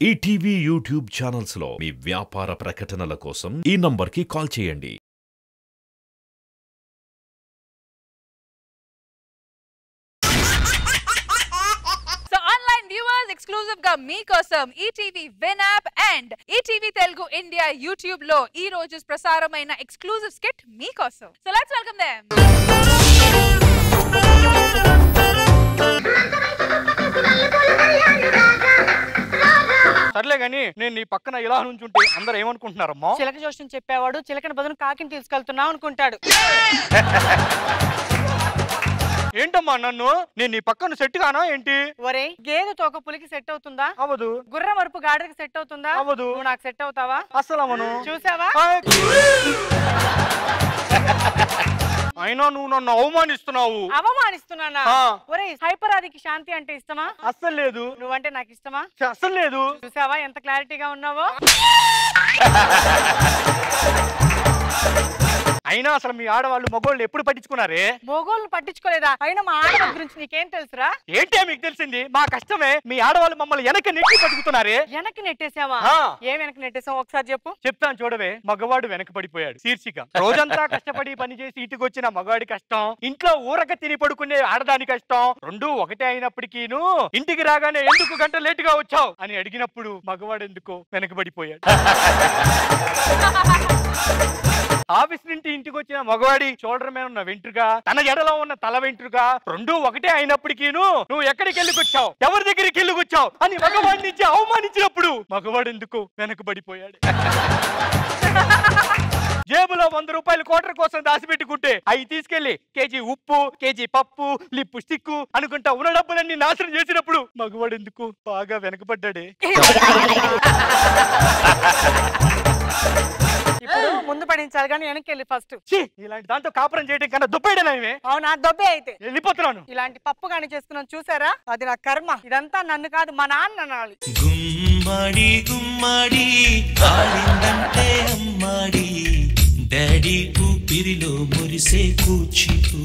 ETV YouTube channels లో మీ వ్యాపార ప్రకటనల కోసం ఈ నంబర్కి కాల్ చేయండి. సో ఆన్లైన్ వ్యూవర్స్ ఎక్స్క్లూజివ్ గా మీకోసం ETV win app and ETV Telugu India YouTube లో ఈ రోజు ప్రసారమైన ఎక్స్క్లూజివ్ స్కిట్ మీకోసం. So let's welcome them. సర్లే గాని నేను నీ పక్కన ఇలా నుంచుంటే అందరూ ఏమనుకుంటున్నారమ్మా? చిలక జోషం చెప్పేవాడు చిలకని బదులు కాకిని తీసుకెళ్తున్నావు అనుకుంటాడు. ఏంటమ్మా నన్ను నేను నీ పక్కన సెట్ కానా ఏంటి? ఒరే గేదె తోక పులికి సెట్ అవుతుందా? అవదు. గుర్ర మరుపు గాడిదకి సెట్ అవుతుందా? అవదు. నువ్వు నాకు సెట్ అవుతావా? అసలు అవను. చూసావా? అయినా నువ్వు నన్ను అవమానిస్తున్నావు. అవమానిస్తున్నానా? ఒరే హైపర్ ఆదికి శాంతి అంటే ఇష్టమా? అస్సలు లేదు. నువ్వంటే నాకు ఇష్టమా? అస్సలు లేదు. చూసావా ఎంత క్లారిటీగా ఉన్నావో? అయినా అసలు మీ ఆడవాళ్ళు మగోళ్ళు ఎప్పుడు పట్టించుకున్నారే? మొగోళ్ళు పట్టించుకోలేదా? అయినా మా ఆడవాళ్ళ గురించి నీకేం తెలుసురా? ఏంటే మీకు తెలిసింది? మా కష్టమే మీ ఆడవాళ్ళు మమ్మల్ని వెనక నెట్టి పట్టుకుతున్నారే. వెనక్కి నెట్టేసావా? ఏం వెనక్కి నెట్టేసావు ఒకసారి చెప్పు. చెప్తాను చూడవే. మగవాడు వెనక పడిపోయాడు శీర్షిక. రోజంతా కష్టపడి పని చేసి ఇంటికి వచ్చిన మగవాడి కష్టం, ఇంట్లో ఊరక తిని పడుకునే ఆడదాని కష్టం రెండు ఒకటే అయినప్పటికీను ఇంటికి రాగానే ఎందుకు గంట లేట్ గా వచ్చావు అని అడిగినప్పుడు మగవాడు ఎందుకో వెనకబడిపోయాడు. ఆఫీస్ నుండి ఇంటికి వచ్చిన మగవాడి షోల్డర్ మీద ఉన్న వెంట్రుగా, తన ఎడలో ఉన్న తల వెంట్రుగా రెండు ఒకటే అయినప్పటికీను నువ్వు ఎక్కడికి వెళ్ళికొచ్చావు, ఎవరి దగ్గరికి వెళ్ళికొచ్చావు అని మగవాడి నుంచి అవమానించినప్పుడు మగవాడు ఎందుకు వెనకబడిపోయాడు. జేబులో 100 రూపాయలు కోటర్ కోసం దాచిపెట్టుకుంటే అవి తీసుకెళ్లి కేజీ ఉప్పు, కేజీ పప్పు, లిప్పు స్టిక్కు అనుకుంటా ఉన్న డబ్బులన్నీ నాశనం చేసినప్పుడు మగవాడు ఎందుకు బాగా వెనకబడ్డాడే. ఇప్పుడు ముందు పడించాలి కానీ వెనక్కి వెళ్ళి ఫస్ట్. ఇలాంటి దాంతో కాపురం చేయడం కన్నా దుబ్బేయడమే. అవునా? దొబ్బే అయితే వెళ్ళిపోతున్నాను. ఇలాంటి పప్పు గాని చేసుకున్నాను చూసారా? అది నా కర్మ. ఇదంతా నన్ను కాదు మా నాన్న అనాలి. గుమ్మడి గుమ్మడి కాలిందంటే అమ్మాడి డాడీ ఊపిరిలో మురిసే కూచిపూ.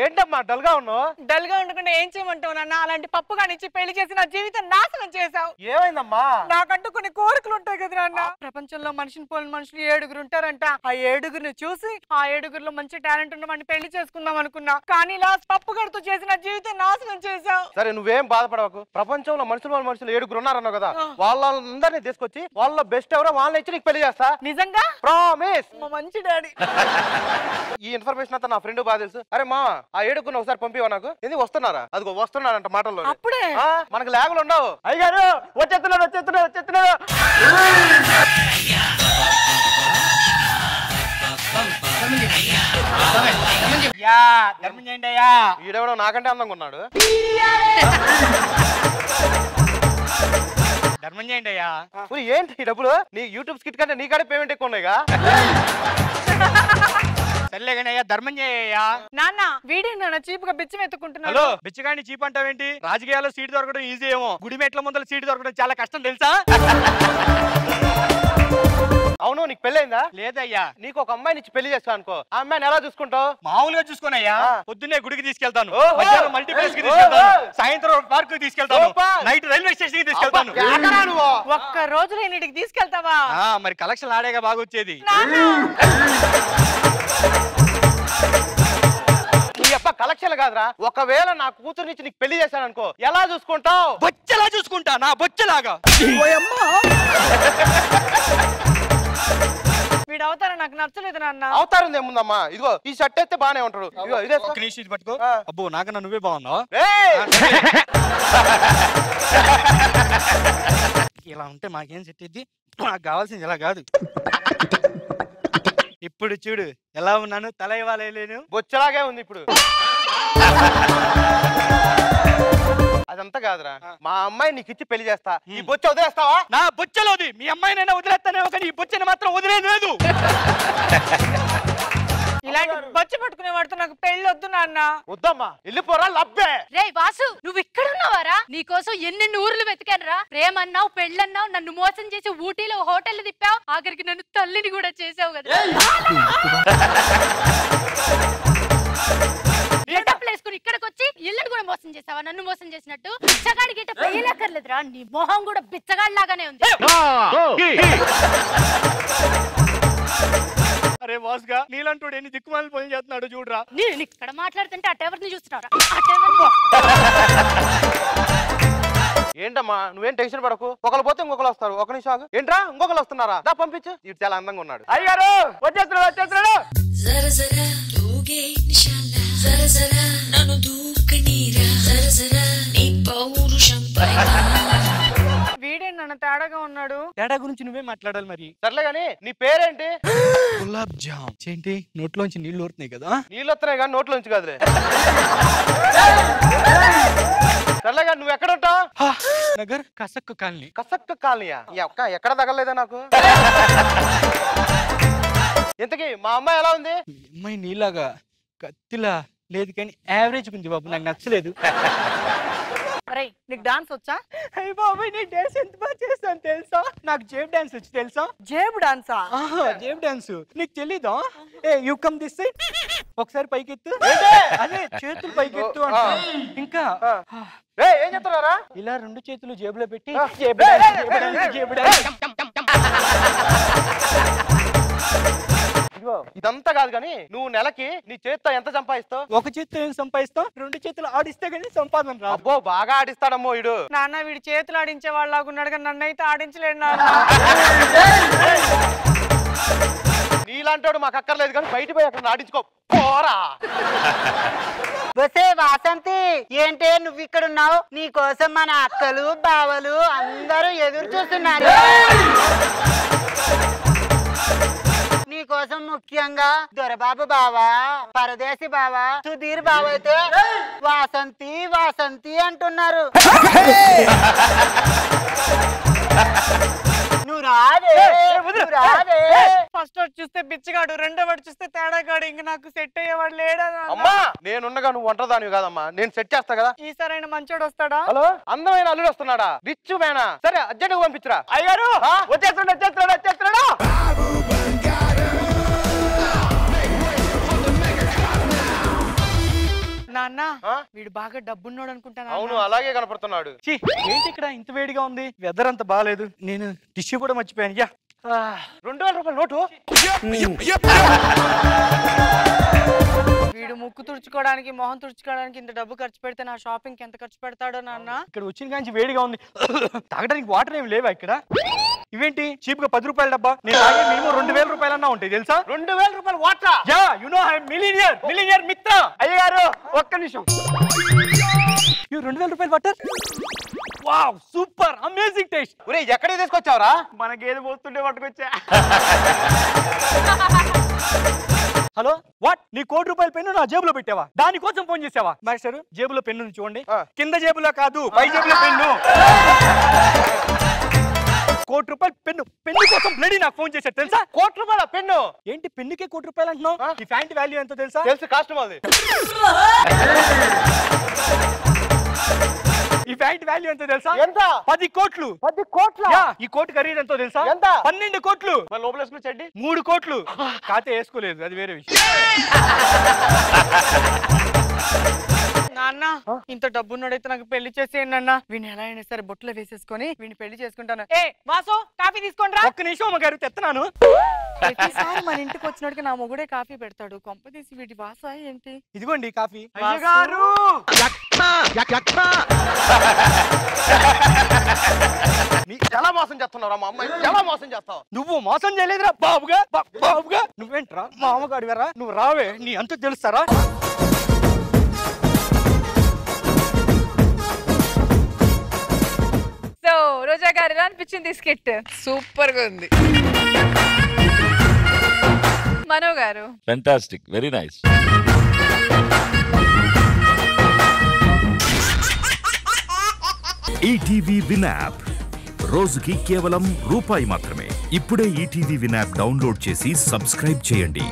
ఏంటమ్మా డల్ గా ఉన్నావు? డల్ గా ఉండకుండా ఏం చేయమంటావు నాన్న? అలాంటి పప్పు కానిచ్చి పెళ్లి చేసి నా జీవితం నాశనం చేసావు. ఏమైందమ్మా? నాకంటూ కొన్ని కోరికలు ఉంటాయి కదా నాన్న. ప్రపంచంలో మనిషిని పోలిన మనుషులు 7 ఉంటారంట. ఆ 7 చూసి ఆ 7లో మంచి టాలెంట్ ఉన్న వాడిని పెళ్లి చేసుకుందాం అనుకున్నా. కానీ ఇలా పప్పు గడుతూ చేసి నా జీవితం నాశనం చేసావు. సరే నువ్వేం బాధపడవకు. ప్రపంచంలో మనుషులు 7 ఉన్నారన్నావు కదా, వాళ్ళందరినీ తీసుకొచ్చి వాళ్ళ బెస్ట్ ఎవరో వాళ్ళని ఇచ్చి నీకు పెళ్లి చేస్తా. నిజంగా? ప్రామిస్. మంచి డాడీ. ఈ ఇన్ఫర్మేషన్ అంతా నా ఫ్రెండ్ బాగా తెలుసు. అరే మా ఆ 7 ఒకసారి పంపివా నాకు. ఎందుకు వస్తున్నారా? అదిగో వస్తున్నాడంట మాటల్లో. అప్పుడే మనకు లేగులు ఉండవు. అయ్యారు వచ్చేస్తున్నాడు. ఈడెవడో నాకంటే అందంగా ఉన్నాడు. ధర్మం చేయండి అయ్యా. ఏంటి ఈ డబ్బులు? నీ యూట్యూబ్ స్కిట్ కంటే నీకాడే పేమెంట్ ఎక్కువ ఉన్నాయిగా. సర్లే కానీ అయ్యా ధర్మం చేయ్యా. నాన్న వీడియో నాన్న చీప్ గా బిచ్చం ఎత్తుకుంటున్నాడు. హలో బిచ్చగాని చీప్ అంటావేంటి? రాజకీయాల్లో సీట్ దొరకడం ఈజీ ఏమో, గుడి మెట్ల ముందర సీట్ దొరకడం చాలా కష్టం తెలుసా? అవును నీకు పెళ్ళైందా? లేదయ్యా. నీకు ఒక అమ్మాయిని ఇచ్చి పెళ్లి చేస్తా అనుకో, ఆ అమ్మాయిని ఎలా చూసుకుంటావు? మామూలుగా చూసుకోనయ్యా. పొద్దున్నే గుడికి తీసుకెళ్తాను, ఓహో. మధ్యాహ్నం మల్టీప్లెక్స్ కి తీసుకెళ్తాను, సాయంత్రం పార్క్ కి తీసుకెళ్తాను, సూపర్. నైట్ రైల్వే స్టేషన్ కి తీసుకెళ్తాను. ఒక్క రోజులో ఇంటికి తీసుకెళ్తావా? మరి కలెక్షన్ ఆడేగా బాగా వచ్చేది. నీ అప్ప కలెక్షన్ కాదురా. ఒకవేళ నా కూతురు నుంచి నీకు పెళ్లి చేశాను అనుకో, ఎలా చూసుకుంటావు? బొచ్చలా చూసుకుంటా, నా బొచ్చలాగా. వీడు అవతారం నాకు నచ్చలేదు నాన్న. అవతారం ఏముందమ్మా? ఇదిగో ఈ షర్ట్ అయితే బానే ఉంటారు. ఇదిగో ఇదే ఒక నిమిషం ఇది పట్టుకో. అబ్బో నాకన్నా నువ్వే బాగున్నావు. ఇలా ఉంటే మాకేం సెట్ అయింది? నాకు కావాల్సింది ఇలా కాదు. ఇప్పుడు చూడు ఎలా ఉన్నాను, తల ఇవ్వాలేను. బొచ్చలాగే ఉంది ఇప్పుడు. అదంతా కాదురా, మా అమ్మాయి నీకు ఇచ్చి పెళ్లి చేస్తా, ఈ బొచ్చ వదిలేస్తావా? నా బొచ్చలోది మీ అమ్మాయినైనా వదిలేస్తానే, కానీ ఈ బొచ్చని మాత్రం వదిలేదు. ఇలాంటి బొచ్చ పట్టుకునే వాడితో నాకు పెళ్లి వద్దు నాన్న. వద్దమ్మా, వెళ్ళిపోరా లబ్బే. రే వాసు, నువ్వు ఇక్కడ ఉన్నావారా? నీకోసం ఎన్ని ఊర్లు వెతికానురా. ప్రేమన్నావు, పెళ్ళన్నావు, నన్ను మోసం చేసి ఊటీలో హోటల్ తిప్పావు, ఆఖరికి నన్ను తల్లిని కూడా చేసావు కదా. వేసుకుని ఇక్కడికి వచ్చి ఇల్లుని కూడా మోసం చేసావా? నన్ను మోసం చేసినట్టు బిచ్చగాడికి పెయ్యలేకర్లేదురా, నీ మొహం కూడా బిచ్చగాడి లాగానే ఉంది. అరే వాసుగా నీలంటోడు ఎన్ని దిక్కుమాలి పనులు చేస్తున్నాడు చూడరా. నేను ఇక్కడ మాట్లాడుతుంటే అటెవరిని చూస్తున్నారా? ఏంటమ్మా నువ్వేం టెన్షన్ పడకు, ఒకరు పోతే ఇంకొకరు వస్తారు. ఒక నిమిషం ఆగు. ఏంట్రా ఇంకొకరు వస్తున్నారా? దా పంపించు. ఇటు చాలా అందంగా ఉన్నాడు. అయ్యారు వచ్చేస్తున్నాడు వచ్చేస్తున్నాడు. జర జర దూగే నిషాలా జర జర నన్ను దూకనీరా జర జర నీ పౌరుషం పైన. వీడేంటన్న తేడాగా ఉన్నాడు? తేడా గురించి నువ్వే మాట్లాడాలి మరి. సర్లే గాని నీ పేరేంటి? గులాబ్ జామ్. ఏంటి నోట్లోంచి నీళ్లు ఊరుతున్నాయి కదా? నీళ్ళు వస్తున్నాయి కానీ నోట్లోంచి కాదులే. సర్లే గాని నువ్వు ఎక్కడ ఉంటావు? నగర్ కసక్కు కాలనీ. కసక్క కాలనీయా? ఎక్కడ తగలలేదా నాకు? ఇంతకీ మా అమ్మాయి ఎలా ఉంది? అమ్మాయి నీలాగా కత్తిలా లేదు కానీ యావరేజ్ ఉంది బాబు, నాకు నచ్చలేదు. అరే నీకు డాన్స్ వచ్చా? అయ్య బాబాయ్ నేను డాన్స్ ఎంత బాగా చేస్తాను తెలుసా? నాకు జేబ్ డాన్స్ వచ్చి తెలుసా? జేబు డాన్సా? జేబ్ డాన్స్ నీకు తెలీదా? ఏ యూ కమ్ దిస్ సైడ్. ఒకసారి పైకెత్తు. అదే చేతులు పైకెత్తు అంట. ఇంకా ఏం చెప్తున్నారా? ఇలా రెండు చేతులు జేబులో పెట్టి ఇదంతా కాదు కానీ నువ్వు నెలకి నీ చేత్తో ఎంత సంపాదిస్తావు? ఒక చేతితో ఏం సంపాదిస్తావు? రెండు చేతులు ఆడిస్తే కానీ సంపాదన రాదు. అబ్బో బాగా ఆడిస్తాడమ్మో వీడు. నాన్న వీడి చేతులు ఆడించే వాళ్ళగా ఉన్నాడు కానీ నన్ను అయితే ఆడించలేడు నాన్న. నీలాంటోడు మాకు అక్కర్లేదు కానీ బయట పోయి అక్కడ ఆడించుకో పోరా. బసే వాసంతి ఏంటే నువ్వు ఇక్కడ ఉన్నావు? నీ కోసం మన అక్కలు బావలు అందరూ ఎదురు చూస్తున్నారు. నీ కోసం ముఖ్యంగా దొరబాబు బావా, పరదేశి బావా, సుధీర్ బావ అయితే వాసంతి వాసంతి అంటున్నారు. నువ్వు రాదే. ఫస్ట్ వాడు చూస్తే బిచ్చగాడు, రెండో వాడు చూస్తే తేడాగాడు. ఇంక నాకు సెట్ అయ్యేవాడు లేడా? అమ్మా నేనుండగా నువ్వు ఒంటరిదానివి కాదమ్మా, నేను సెట్ చేస్తా కదా. ఈసారైనా మంచోడు వస్తాడా? హలో అందమైన అల్లుడు వస్తున్నాడా? రిచ్ మేనా? సరే అర్జెంట్ గా పంపించరా. అయ్యారు వచ్చేస్తున్నాడు వచ్చేస్తున్నాడు వచ్చేస్తున్నాడు. నాన్న వీడు బాగా డబ్బున్నాడు అనుకుంటాను. అవును అలాగే కనపడుతున్నాడు. ఏంటి ఇక్కడ ఇంత వేడిగా ఉంది? వెదర్ అంత బాగాలేదు. నేను టిష్యూ కూడా మర్చిపోయాను. 2000 రూపాయల నోటు. వీడు ముక్కు తుడుచుకోవడానికి మొహం తుడుచుకోవడానికి ఇంత డబ్బు ఖర్చు పెడితే నా షాపింగ్ ఎంత ఖర్చు పెడతాడో నాన్న. ఇక్కడ వచ్చిన కానీ వేడిగా ఉంది. తాగడానికి వాటర్ ఏమి లేవా ఇక్కడ? ఇవేంటి చీప్ గా 10 రూపాయల డబ్బా? నేను తాగే మినిమం 2000 రూపాయలన్నా ఉంటాయి తెలుసా? 2000 రూపాయలు water? Yeah you know I am millionaire మిత్ర. అయ్యగారు ఒక్క నిమిషం. 2000 రూపాయల water. Wow super amazing taste. ఒరేయ్ ఎక్కడికి తీసుకొచ్చావురా? మన గేదె పోతుంటే పట్టుకొచ్చా. Hello what? నీ ₹1,00,00,000 పెన్ను నా జేబులో పెట్టావా? దానికోసం ఫోన్ చేసావా? మాస్టర్ జేబులో పెన్ను చూడండి. కింద జేబులో కాదు పై జేబులో పెన్ను. ₹1,00,00,000 పెన్ను. పెన్ను కోసం బ్లడీ నాకు ఫోన్ చేశాడు తెలుసా? ₹1,00,00,000 పెన్ను? ఏంటి పెన్నుకే ₹1,00,00,000 అంటున్నావు? ఈ ప్యాంట్ వాల్యూ ఎంతో తెలుసా? తెలుసు కాస్ట్యూమ్ అది. ఈ ప్యాంట్ వాల్యూ ఎంతో తెలుసా? ఎంత? 10 కోట్లు. 10 కోట్ల? ఈ కోట్ ఖరీదు ఎంతో తెలుసా? ఎంత? 12 కోట్లు. మరి లోపల వేసుకున్న చెడ్డి 3 కోట్లు. కాతే వేసుకోలేదు అది వేరే విషయం. నాన్న ఇంత డబ్బున్నోడైతే నాకు పెళ్లి చేసేయండి అన్న. వీడిని ఎలా అయినా సరే బొట్లో వేసేసుకొని వీడిని పెళ్లి చేసుకుంటాను. ఏ వాసు కాఫీ తీసుకోండి రా. ఒక్క నిమిషం అమ్మగారు తెస్తున్నాను. ప్రతిసారి మన ఇంటికి వచ్చినట్టుగా నా మొగుడే కాఫీ పెడతాడు. కొంప తీసి వీడి వాస ఏంటి? ఇదిగోండి కాఫీ. అయ్యగారు ఎలా మోసం చేస్తున్నావురా? మా అమ్మాయి ఎలా మోసం చేస్తావు? నువ్వు మోసం చేయలేదురా బాబుగా. బాబుగా నువ్వేంట్రా మా అమ్మగాడు వేరా? నువ్వు రావే నీ అంత తెలుస్తారా? సో రోజా గారు ఎలా అనిపించింది స్కిట్? సూపర్ గా ఉంది. మనో గారు fantastic, very nice. ETV win app రోజుకి కేవలం ₹1 మాత్రమే. ఇప్పుడే ఈటీవీ విన్ యాప్ డౌన్లోడ్ చేసి సబ్స్క్రైబ్ చేయండి.